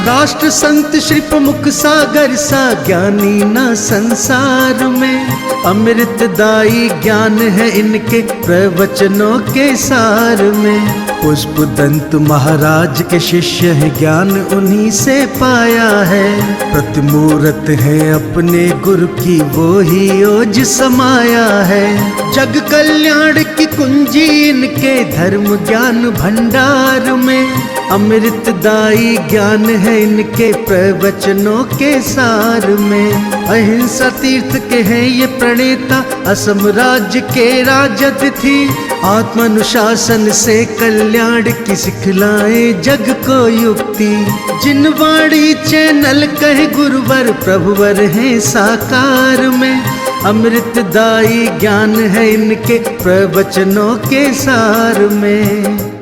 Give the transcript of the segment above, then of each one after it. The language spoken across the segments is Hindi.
राष्ट्र संत श्री प्रमुख सागर सा ज्ञानी ना संसार में। अमृतदायी ज्ञान है इनके प्रवचनों के सार में। पुष्पदंत महाराज के शिष्य हैं, ज्ञान उन्हीं से पाया है। प्रतिमूर्त है अपने गुरु की, वो ही ओज समाया है। जग कल्याण की कुंजी इनके धर्म ज्ञान भंडार में। अमृतदायी ज्ञान है इनके प्रवचनों के सार में। अहिंसा तीर्थ के हैं ये प्रणेता, असम राज्य के राजतिथि। आत्मानुशासन से कल्याण की सिखलाए जग को युक्ति। जिन वाणी चैनल कहे गुरुवर, प्रभुवर हैं साकार में। अमृतदायी ज्ञान है इनके प्रवचनों के सार में।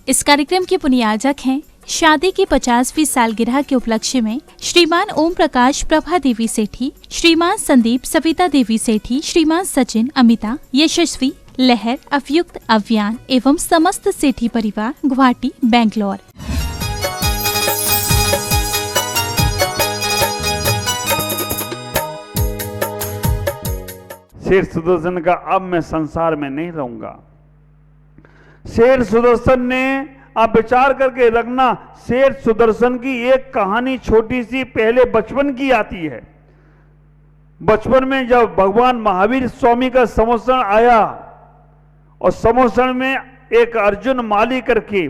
इस कार्यक्रम के पुण्याजक हैं शादी की 50वीं सालगिरह के उपलक्ष्य में श्रीमान ओम प्रकाश प्रभा देवी सेठी, श्रीमान संदीप सविता देवी सेठी, श्रीमान सचिन अमिता यशस्वी लहर अवयुक्त अव्यान एवं समस्त सेठी परिवार, गुवाहाटी बेंगलोर। शेर सुदर्शन का अब मैं संसार में नहीं रहूंगा। शेर सुदर्शन ने, आप विचार करके रखना, शेर सुदर्शन की एक कहानी छोटी सी पहले बचपन की आती है। बचपन में जब भगवान महावीर स्वामी का संवत्सरण आया और संवत्सरण में एक अर्जुन माली करके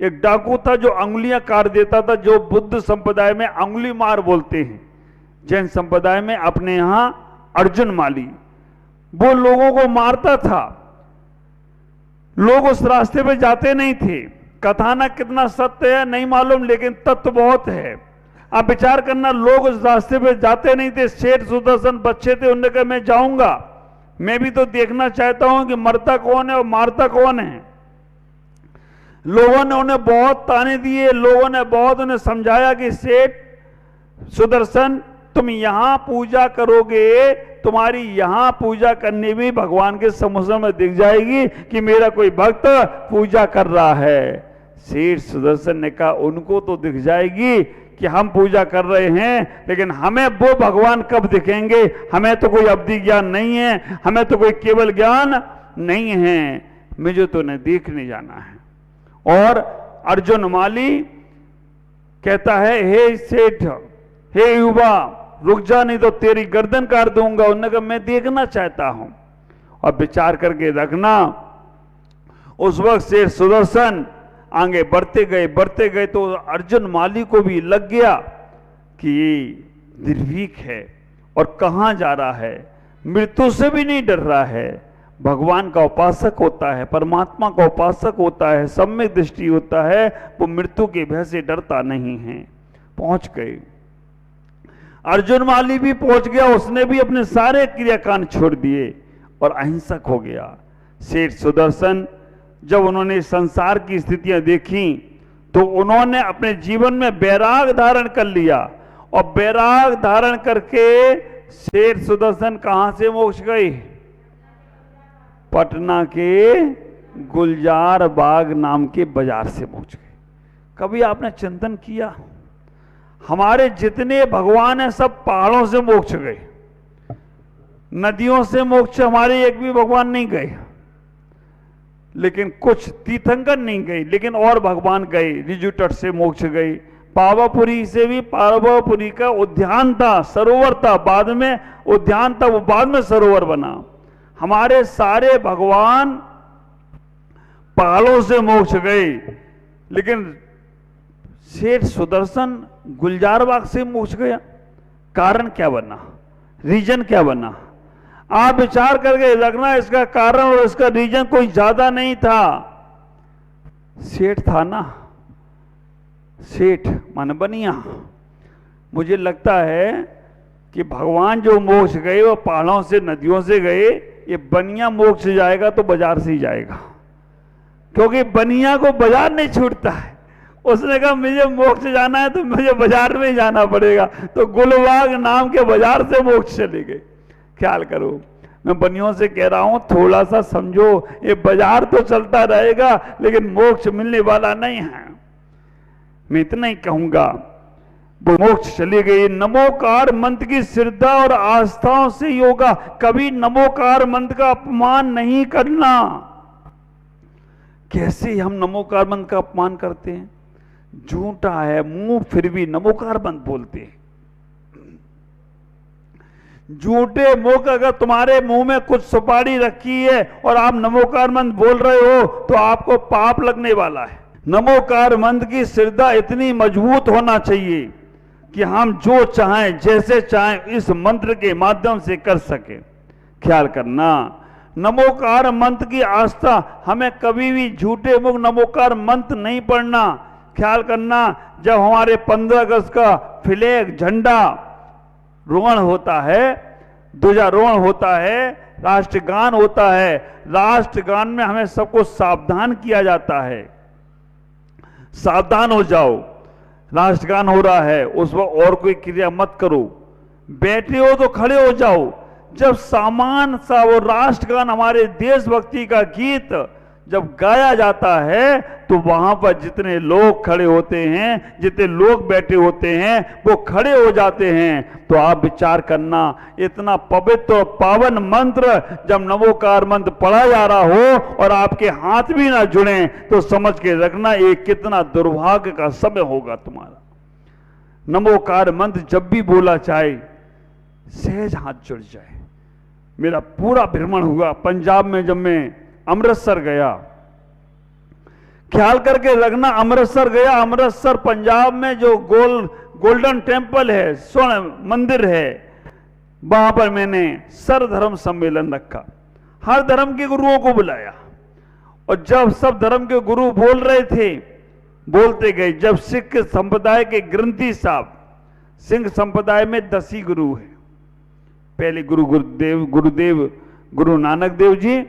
एक डाकू था जो अंगुलियां काट देता था, जो बुद्ध संप्रदाय में अंगुली मार बोलते हैं, जैन संप्रदाय में अपने यहां अर्जुन माली, वो लोगों को मारता था। लोग उस रास्ते पे जाते नहीं थे। कथानक कितना सत्य है नहीं मालूम, लेकिन तत्व बहुत है। आप विचार करना, लोग उस रास्ते पे जाते नहीं थे। शेर सुदर्शन बच्चे थे, उन्होंने कहा मैं जाऊंगा, मैं भी तो देखना चाहता हूं कि मरता कौन है और मारता कौन है। लोगों ने उन्हें बहुत ताने दिए, लोगों ने बहुत उन्हें समझाया कि शेर सुदर्शन तुम यहां पूजा करोगे, तुम्हारी यहां पूजा करने में भगवान के समुद्र में दिख जाएगी कि मेरा कोई भक्त पूजा कर रहा है। शेर सुदर्शन ने कहा उनको तो दिख जाएगी कि हम पूजा कर रहे हैं, लेकिन हमें वो भगवान कब दिखेंगे। हमें तो कोई अवधि ज्ञान नहीं है, हमें तो कोई केवल ज्ञान नहीं है, मुझे तो उन्हें देखने जाना है। और अर्जुन माली कहता है हे सेठ, हे युवा रुक जा, नहीं तो तेरी गर्दन काट दूंगा। उन्होंने कहा मैं देखना चाहता हूं। और विचार करके रखना, उस वक्त शेर सुदर्शन आगे बढ़ते गए तो अर्जुन माली को भी लग गया कि ये निर्भीक है और कहां जा रहा है, मृत्यु से भी नहीं डर रहा है। भगवान का उपासक होता है, परमात्मा का उपासक होता है, सम्यक दृष्टि होता है, वो मृत्यु के भय से डरता नहीं है। पहुंच गए, अर्जुन माली भी पहुंच गया, उसने भी अपने सारे क्रियाकांड छोड़ दिए और अहिंसक हो गया। शेर सुदर्शन जब उन्होंने संसार की स्थितियां देखी तो उन्होंने अपने जीवन में वैराग धारण कर लिया, और वैराग धारण करके शेर सुदर्शन कहां से मोक्ष गए? पटना के गुलजार बाग नाम के बाजार से मोक्ष गए। कभी आपने चिंतन किया, हमारे जितने भगवान हैं सब पहाड़ों से मोक्ष गए, नदियों से मोक्ष हमारे एक भी भगवान नहीं गए, लेकिन कुछ तीर्थंकर नहीं गए, लेकिन और भगवान गए। रिजु तट से मोक्ष गए, पावापुरी से भी, पावापुरी का उद्यान था, सरोवर था, बाद में उद्यान था, वो बाद में सरोवर बना। हमारे सारे भगवान पहाड़ों से मोक्ष गए, लेकिन शेर सुदर्शन गुलजार बाग से मोक्ष गया। कारण क्या बना? रीजन क्या बना? आप विचार करके रखना, इसका कारण और इसका रीजन कोई ज्यादा नहीं था। सेठ था ना, सेठ मन बनिया। मुझे लगता है कि भगवान जो मोक्ष गए वो पहाड़ों से, नदियों से गए, ये बनिया मोक्ष जाएगा तो बाजार से ही जाएगा, क्योंकि बनिया को बाजार नहीं छूटता है। उसने कहा मुझे मोक्ष जाना है तो मुझे बाजार में ही जाना पड़ेगा, तो गुलबाग नाम के बाजार से मोक्ष चले गए। ख्याल करो, मैं बनियों से कह रहा हूं थोड़ा सा समझो, ये बाजार तो चलता रहेगा लेकिन मोक्ष मिलने वाला नहीं है। मैं इतना ही कहूंगा, वो मोक्ष चली गई। नमोकार मंत्र की श्रद्धा और आस्थाओं से योगा। कभी नमोकार मंत्र का अपमान नहीं करना। कैसे हम नमोकार मंत्र का अपमान करते हैं? झूठा है मुंह फिर भी नमोकार मंत्र बोलते हैं। झूठे मुंह का अगर तुम्हारे मुंह में कुछ सुपारी रखी है और आप नमोकार मंत्र बोल रहे हो तो आपको पाप लगने वाला है। नमोकार मंत्र की श्रद्धा इतनी मजबूत होना चाहिए कि हम जो चाहें जैसे चाहें इस मंत्र के माध्यम से कर सके। ख्याल करना, नमोकार मंत्र की आस्था, हमें कभी भी झूठे मुख नमोकार मंत्र नहीं पढ़ना। ख्याल करना, जब हमारे 15 अगस्त का फ्लैग झंडा रोहण होता है, ध्वजारोहण होता है, राष्ट्रगान होता है, राष्ट्रगान में हमें सबको सावधान किया जाता है, सावधान हो जाओ, राष्ट्रगान हो रहा है, उस वक्त और कोई क्रिया मत करो, बैठे हो तो खड़े हो जाओ। जब सामान सा वो राष्ट्रगान, हमारे देशभक्ति का गीत जब गाया जाता है तो वहां पर जितने लोग खड़े होते हैं, जितने लोग बैठे होते हैं, वो खड़े हो जाते हैं। तो आप विचार करना, इतना पवित्र और पावन मंत्र जब नमोकार मंत्र पढ़ा जा रहा हो और आपके हाथ भी ना जुड़े तो समझ के रखना ये कितना दुर्भाग्य का समय होगा तुम्हारा। नमोकार मंत्र जब भी बोला जाए सहज हाथ जुड़ जाए। मेरा पूरा भ्रमण हुआ पंजाब में, जब मैं अमृतसर गया, ख्याल करके रखना, अमृतसर गया, अमृतसर पंजाब में जो गोल्डन टेम्पल है, स्वर्ण मंदिर है, वहां पर मैंने सर्वधर्म सम्मेलन रखा। हर धर्म के गुरुओं को बुलाया और जब सब धर्म के गुरु बोल रहे थे, बोलते गए। जब सिख संप्रदाय के ग्रंथी साहब, सिंह संप्रदाय में 10 ही गुरु हैं। पहले गुरु नानक देव जी,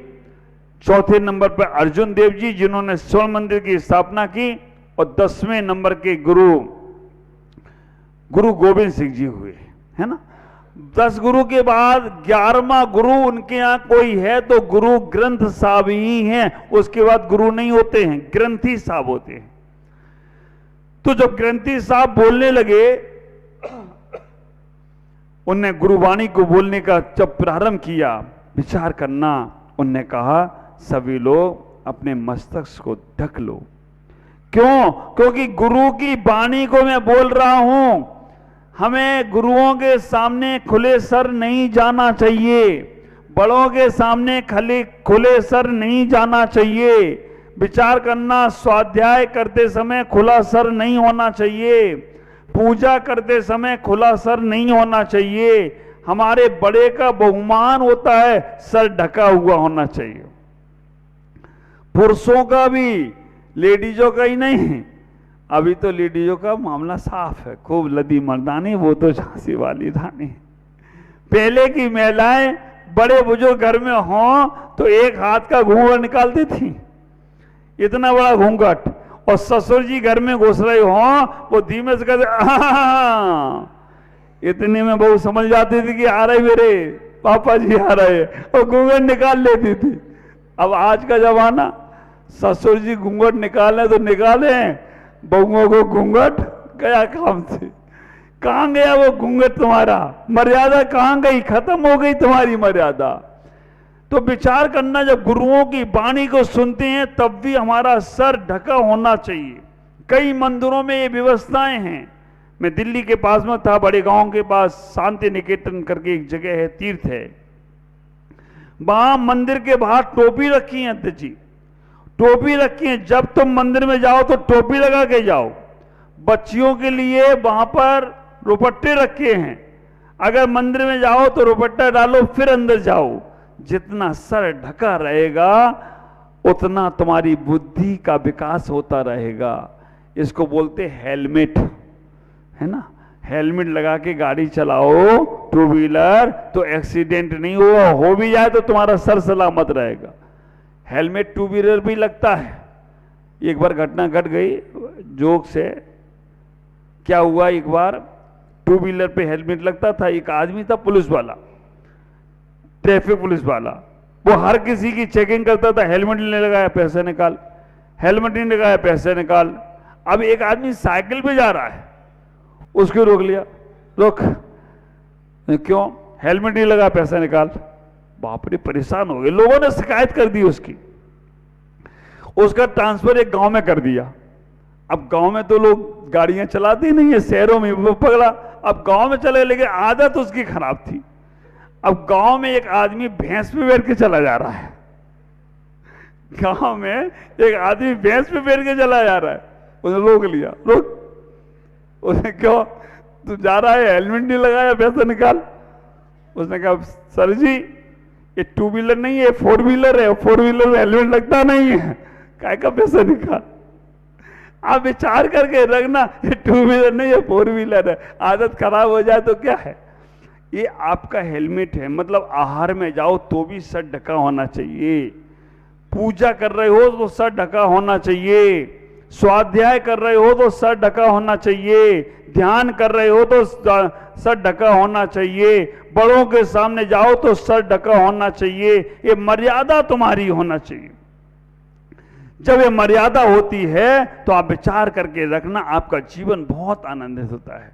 चौथे नंबर पर अर्जुन देव जी जिन्होंने स्वर्ण मंदिर की स्थापना की, और 10वें नंबर के गुरु गोविंद सिंह जी हुए, है ना। 10 गुरु के बाद 11वां गुरु उनके यहां कोई है तो गुरु ग्रंथ साहब ही हैं। उसके बाद गुरु नहीं होते हैं, ग्रंथी साहब होते हैं। तो जब ग्रंथी साहब बोलने लगे, उनने गुरुवाणी को बोलने का जब प्रारंभ किया, विचार करना, उनने कहा सभी लोग अपने मस्तक को ढक लो। क्यों? क्योंकि गुरु की वाणी को मैं बोल रहा हूं। हमें गुरुओं के सामने खुले सर नहीं जाना चाहिए, बड़ों के सामने खुले सर नहीं जाना चाहिए। विचार करना, स्वाध्याय करते समय खुला सर नहीं होना चाहिए, पूजा करते समय खुला सर नहीं होना चाहिए। हमारे बड़े का बहुमान होता है, सर ढका हुआ होना चाहिए। पुरुषों का भी, लेडीजों का ही नहीं। अभी तो लेडीजों का मामला साफ है, खूब लदी मर्दानी, वो तो झांसी वाली रानी। पहले की महिलाएं बड़े बुजुर्ग घर में हों तो एक हाथ का घूंघट निकालती थी, इतना बड़ा घूंघट, और ससुर जी घर में घुस रहे हों वो धीमे से कहते इतने में बहू समझ जाती थी कि आ रहे मेरे पापा जी आ रहे, और घूंघट निकाल लेती थी। अब आज का जमाना, ससुर जी घूंघट निकाले तो निकाले, बहुओं को घूंघट गया काम से। कहां गया वो घूंघट तुम्हारा? मर्यादा कहां गई? खत्म हो गई तुम्हारी मर्यादा। तो विचार करना, जब गुरुओं की वाणी को सुनते हैं तब भी हमारा सर ढका होना चाहिए। कई मंदिरों में ये व्यवस्थाएं हैं। मैं दिल्ली के पास में था, बड़े गांव के पास शांति निकेतन करके एक जगह है, तीर्थ है, वहां मंदिर के बाहर टोपी रखी है अध्यक्ष जी, टोपी रखी है। जब तुम मंदिर में जाओ तो टोपी लगा के जाओ। बच्चियों के लिए वहां पर रुपट्टे रखे हैं, अगर मंदिर में जाओ तो रुपट्टा डालो फिर अंदर जाओ। जितना सर ढका रहेगा उतना तुम्हारी बुद्धि का विकास होता रहेगा। इसको बोलते हेलमेट, है ना। हेलमेट लगा के गाड़ी चलाओ, टू व्हीलर, तो एक्सीडेंट नहीं होगा, हो भी जाए तो तुम्हारा सर सलामत रहेगा। हेलमेट टू व्हीलर भी लगता है। एक बार घटना घट गई जोक से। क्या हुआ, एक बार टू व्हीलर पे हेलमेट लगता था, एक आदमी था पुलिस वाला, ट्रैफिक पुलिस वाला, वो हर किसी की चेकिंग करता था। हेलमेट नहीं लगाया पैसे निकाल, हेलमेट नहीं लगाया पैसे निकाल। अब एक आदमी साइकिल पे जा रहा है, उसको रोक लिया, रोक, क्यों? हेलमेट नहीं लगा, पैसा निकाल। बाप रे, परेशान हो गए, लोगों ने शिकायत कर दी उसकी, उसका ट्रांसफर एक गांव में कर दिया। अब गांव में तो लोग गाड़ियां चलाते नहीं है, शहरों में वो पकड़ा, अब गांव में चले, लेकिन आदत उसकी खराब थी। अब गांव में एक आदमी भैंस पे बैठ के चला जा रहा है, गांव में एक आदमी भैंस पे बैठ के चला जा रहा है, उसने रोक लिया, रोक, उसने क्यों? तू जा रहा है, हेलमेट नहीं लगाया, पैसा निकाल। उसने कहा सर जी ये 2 व्हीलर नहीं है, 4 व्हीलर है, 4 व्हीलर में हेलमेट लगता नहीं है, काय का पैसा निकाल। आप विचार करके रखना, ये 2 व्हीलर नहीं है, 4 व्हीलर है, आदत खराब हो जाए तो क्या है। ये आपका हेलमेट है, मतलब आहार में जाओ तो भी सर ढका होना चाहिए, पूजा कर रहे हो तो सर ढका होना चाहिए, स्वाध्याय कर रहे हो तो सर ढका होना चाहिए, ध्यान कर रहे हो तो सर ढका होना चाहिए, बड़ों के सामने जाओ तो सर ढका होना चाहिए। ये मर्यादा तुम्हारी होना चाहिए। जब ये मर्यादा होती है तो आप विचार करके रखना, आपका जीवन बहुत आनंदित होता है।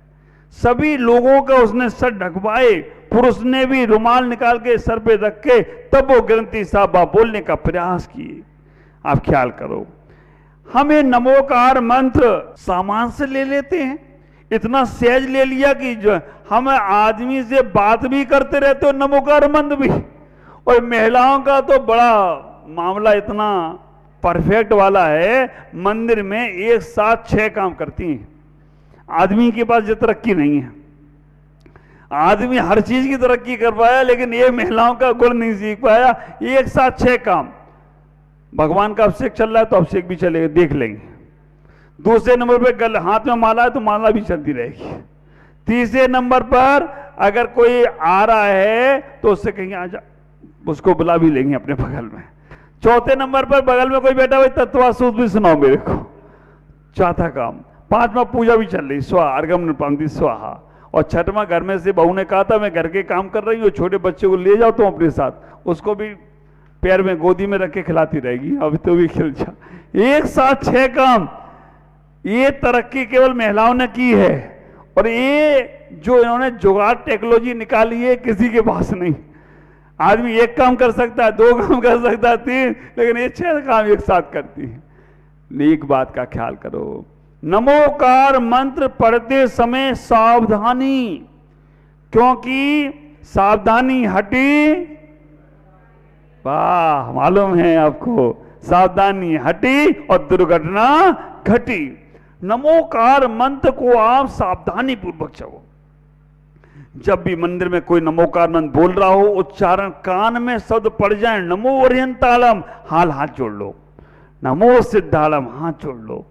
सभी लोगों का उसने सर ढकवाए, पुरुष ने भी रुमाल निकाल के सर पे रख के तब वो ग्रंथी साहबा बोलने का प्रयास किए। आप ख्याल करो, हमें नमोकार मंत्र सामान से ले लेते हैं, इतना सहज ले लिया कि जो हम आदमी से बात भी करते रहते हो नमोकार मंत्र भी, और महिलाओं का तो बड़ा मामला इतना परफेक्ट वाला है, मंदिर में एक साथ 6 काम करती हैं। आदमी के पास ये तरक्की नहीं है, आदमी हर चीज की तरक्की कर पाया, लेकिन ये महिलाओं का गुण नहीं सीख पाया, एक साथ 6 काम। भगवान का अभिषेक चल रहा है तो अभिषेक भी चलेगा, देख लेंगे। दूसरे नंबर पे गल हाथ में माला है तो माला भी चलती रहेगी। तीसरे नंबर पर अगर कोई आ रहा है तो उससे कहेंगे आजा, उसको बुला भी लेंगे अपने बगल में। चौथे नंबर पर बगल में कोई बैठा हुआ तत्वासूत भी सुनाओ मेरे को, चौथा काम। 5वां पूजा भी चल रही, स्वाहा अर्घम पंक्ति स्वाहा। और 6वां घर में से बहू ने कहा था मैं घर के काम कर रही हूँ, छोटे बच्चे को ले जाओ तुम अपने साथ, उसको भी पैर में गोदी में रख के खिलाती रहेगी, अभी तो भी खिल जा। एक साथ 6 काम, ये तरक्की केवल महिलाओं ने की है। और ये जो इन्होंने जुगाड़ टेक्नोलॉजी निकाली है किसी के पास नहीं। आदमी 1 काम कर सकता है, 2 काम कर सकता है, 3, लेकिन ये 6 काम एक साथ करती है। एक बात का ख्याल करो, नमोकार मंत्र पढ़ते समय सावधानी, क्योंकि सावधानी हटी, वाह मालूम है आपको, सावधानी हटी और दुर्घटना घटी। नमोकार मंत्र को आप सावधानी पूर्वक चलो। जब भी मंदिर में कोई नमोकार मंत्र बोल रहा हो, उच्चारण कान में शब्द पड़ जाए, नमो ओरियंतालम, हाथ जोड़ लो, नमो सिद्धालम हाथ जोड़ लो।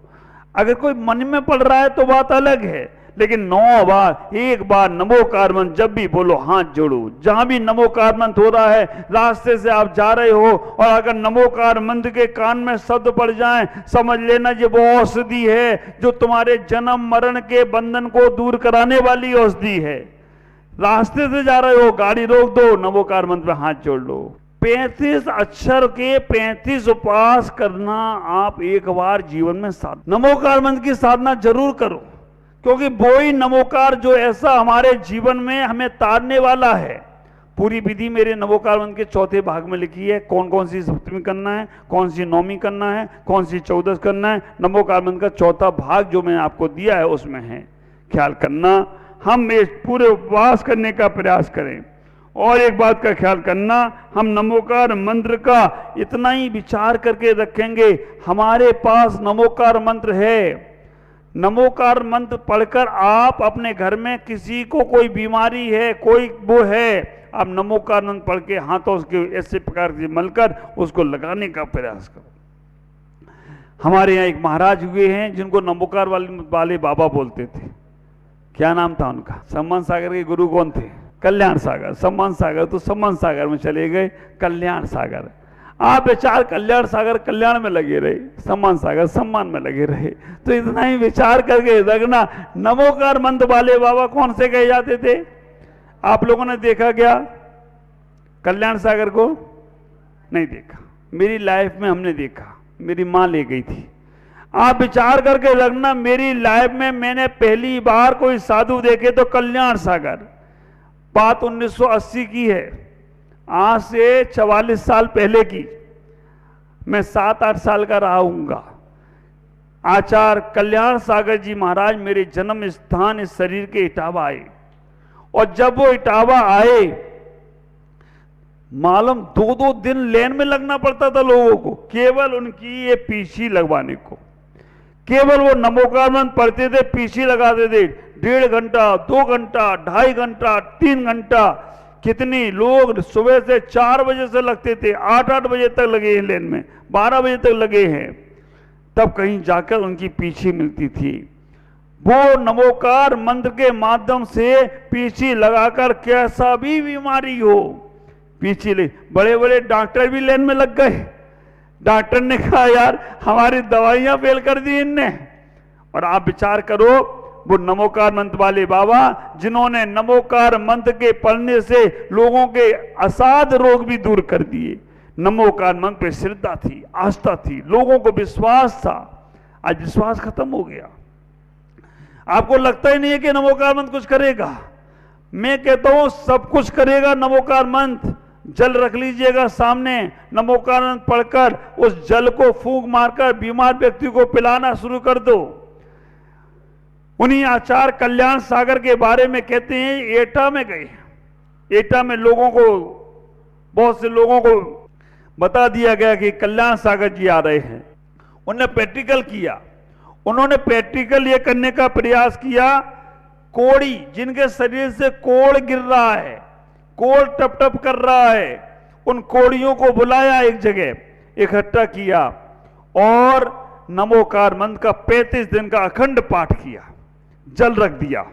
अगर कोई मन में पड़ रहा है तो बात अलग है, लेकिन 9 बार, एक बार नमोकार मंत्र जब भी बोलो हाथ जोड़ो। जहां भी नमोकार मंत्र हो रहा है, रास्ते से आप जा रहे हो और अगर नमोकार मंत्र के कान में शब्द पड़ जाएं, समझ लेना ये वो औषधि है जो तुम्हारे जन्म मरण के बंधन को दूर कराने वाली औषधि है। रास्ते से जा रहे हो, गाड़ी रोक दो, नमोकार मंत्र में हाथ जोड़ लो। 35 अक्षर के 35 उपास करना आप एक बार जीवन में नमोकार मंत्र की साधना जरूर करो, क्योंकि वो ही नमोकार जो ऐसा हमारे जीवन में हमें तारने वाला है। पूरी विधि मेरे नमोकार मंत्र के 4थे भाग में लिखी है, कौन कौन सी सप्तमी करना है, कौन सी नौमी करना है, कौन सी 14 करना है। नमोकार मंत्र का 4था भाग जो मैंने आपको दिया है उसमें है, ख्याल करना। हम इस पूरे उपवास करने का प्रयास करें। और एक बात का ख्याल करना, हम नमोकार मंत्र का इतना ही विचार करके रखेंगे, हमारे पास नमोकार मंत्र है। नमोकार मंत्र पढ़कर आप अपने घर में किसी को कोई बीमारी है, कोई वो है, आप नमोकार मंत्र पढ़ के हाथों उसके ऐसे प्रकार से मलकर उसको लगाने का प्रयास करो। हमारे यहाँ एक महाराज हुए हैं जिनको नमोकार वाले बाबा बोलते थे। क्या नाम था उनका? सम्मान सागर के गुरु कौन थे? कल्याण सागर। सम्मान सागर तो सम्मान सागर में चले गए, कल्याण सागर। आप विचार कल्याण सागर कल्याण में लगे रहे, सम्मान सागर सम्मान में लगे रहे। तो इतना ही विचार करके रखना, नमोकार मंत्र वाले बाबा कौन से कहे जाते थे? आप लोगों ने देखा क्या कल्याण सागर को? नहीं देखा। मेरी लाइफ में हमने देखा, मेरी माँ ले गई थी। आप विचार करके रखना, मेरी लाइफ में मैंने पहली बार कोई साधु देखे तो कल्याण सागर, बात 1980 की है, आज से 44 साल पहले की। मैं 7-8 साल का रहा हूँगा। आचार्य कल्याण सागर जी महाराज मेरे जन्म स्थान इस शरीर के इटावा आए, और जब वो इटावा आए, मालूम 2-2 दिन लेन में लगना पड़ता था लोगों को, केवल उनकी ये पीछी लगवाने को। केवल वो नमोकार मंत्र पढ़ते थे, पीछी लगाते थे। 1.5 घंटा, 2 घंटा, 2.5 घंटा, 3 घंटा, कितनी लोग सुबह से 4 बजे से लगते थे, 8-8 बजे तक लगे हैं लेन में, 12 बजे तक लगे हैं, तब कहीं जाकर उनकी पीछी मिलती थी। वो नमोकार मंत्र के माध्यम से पीछी लगाकर कैसा भी बीमारी हो, पीछी ले। बड़े बड़े डॉक्टर भी लेन में लग गए। डॉक्टर ने कहा यार हमारी दवाइयां फेल कर दी इनने। और आप विचार करो, वो नमोकार मंत्र वाले बाबा जिन्होंने नमोकार मंत्र के पढ़ने से लोगों के असाध्य रोग भी दूर कर दिए। नमोकार मंत्र पे श्रद्धा थी, आस्था थी, लोगों को विश्वास था। आज विश्वास खत्म हो गया। आपको लगता ही नहीं है कि नमोकार मंत्र कुछ करेगा। मैं कहता हूं सब कुछ करेगा नमोकार मंत्र। जल रख लीजिएगा सामने, नमोकार मंत्र पढ़कर उस जल को फूंक मारकर बीमार व्यक्ति को पिलाना शुरू कर दो। उन्हीं आचार्य कल्याण सागर के बारे में कहते हैं, एटा में गए, एटा में लोगों को, बहुत से लोगों को बता दिया गया कि कल्याण सागर जी आ रहे हैं। उन्होंने प्रैक्टिकल किया। उन्होंने प्रैक्टिकल ये करने का प्रयास किया, कोड़ी जिनके शरीर से कोड़ गिर रहा है, कोड़ टप टप कर रहा है, उन कोड़ियों को बुलाया, एक जगह इकट्ठा किया और नमोकार मंत्र का 35 दिन का अखंड पाठ किया, जल रख दिया।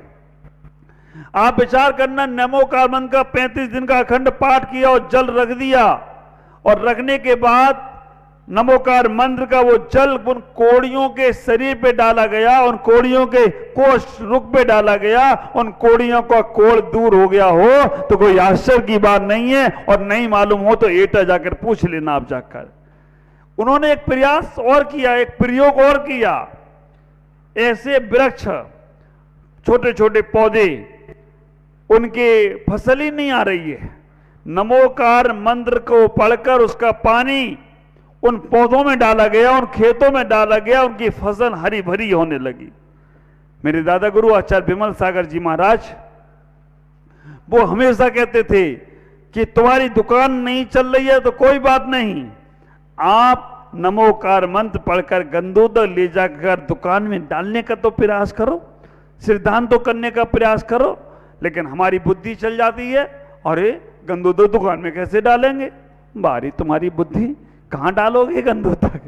आप विचार करना, नमोकार मंत्र का 35 दिन का अखंड पाठ किया और जल रख दिया, और रखने के बाद नमोकार मंत्र का वो जल उन कोड़ियों के शरीर पे डाला गया, उन कोड़ियों के कोष रुख पे डाला गया, उन कोड़ियों का कोड़ दूर हो गया हो तो कोई आश्चर्य की बात नहीं है। और नहीं मालूम हो तो एटा जाकर पूछ लेना आप जाकर। उन्होंने एक प्रयास और किया, एक प्रयोग और किया। ऐसे वृक्ष, छोटे छोटे पौधे, उनके फसल ही नहीं आ रही है। नमोकार मंत्र को पढ़कर उसका पानी उन पौधों में डाला गया, उन खेतों में डाला गया, उनकी फसल हरी भरी होने लगी। मेरे दादा गुरु आचार्य विमल सागर जी महाराज वो हमेशा कहते थे कि तुम्हारी दुकान नहीं चल रही है तो कोई बात नहीं, आप नमोकार मंत्र पढ़कर गंदोदक ले जाकर दुकान में डालने का तो प्रयास करो, सिद्धांत तो करने का प्रयास करो। लेकिन हमारी बुद्धि चल जाती है, अरे गंदोदक दुकान में कैसे डालेंगे, बारी तुम्हारी बुद्धि, कहां डालोगे गंदोदक।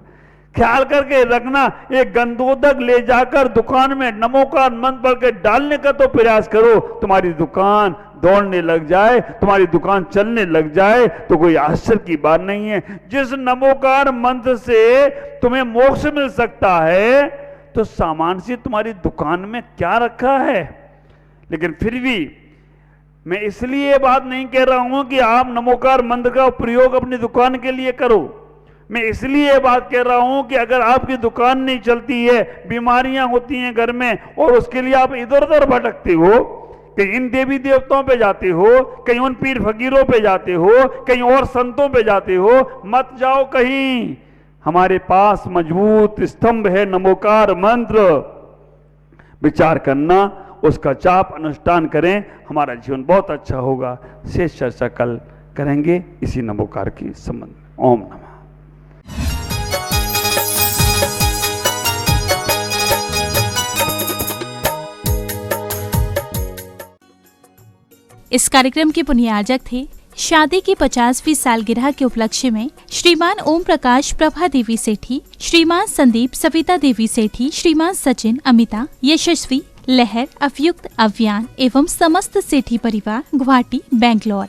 ख्याल करके रखना, एक गंदोदक ले जाकर दुकान में नमोकार मंत्र पढ़ के डालने का तो प्रयास करो, तुम्हारी दुकान दौड़ने लग जाए, तुम्हारी दुकान चलने लग जाए तो कोई आश्चर्य की बात नहीं है। जिस नमोकार मंत्र से तुम्हें मोक्ष मिल सकता है तो सामान से तुम्हारी दुकान में क्या रखा है। लेकिन फिर भी मैं इसलिए ये बात नहीं कह रहा हूं कि आप नमोकार मंत्र का प्रयोग अपनी दुकान के लिए करो। मैं इसलिए ये बात कह रहा हूं कि अगर आपकी दुकान नहीं चलती है, बीमारियां होती हैं घर में, और उसके लिए आप इधर उधर भटकते हो, कहीं इन देवी देवताओं पे जाते हो, कहीं उन पीर फकीरों पे जाते हो, कहीं और संतों पे जाते हो, मत जाओ कहीं। हमारे पास मजबूत स्तंभ है नमोकार मंत्र। विचार करना, उसका जाप अनुष्ठान करें, हमारा जीवन बहुत अच्छा होगा। शेष चर्चा कल करेंगे इसी नमोकार के संबंध में। ओम नमः। इस कार्यक्रम के पुण्यार्जक थे शादी की 50वीं सालगिरह के उपलक्ष्य में श्रीमान ओम प्रकाश प्रभा देवी सेठी, श्रीमान संदीप सविता देवी सेठी, श्रीमान सचिन, अमिता, यशस्वी, लहर, अवयुक्त, अव्यान एवं समस्त सेठी परिवार, गुवाहाटी, बेंगलोर।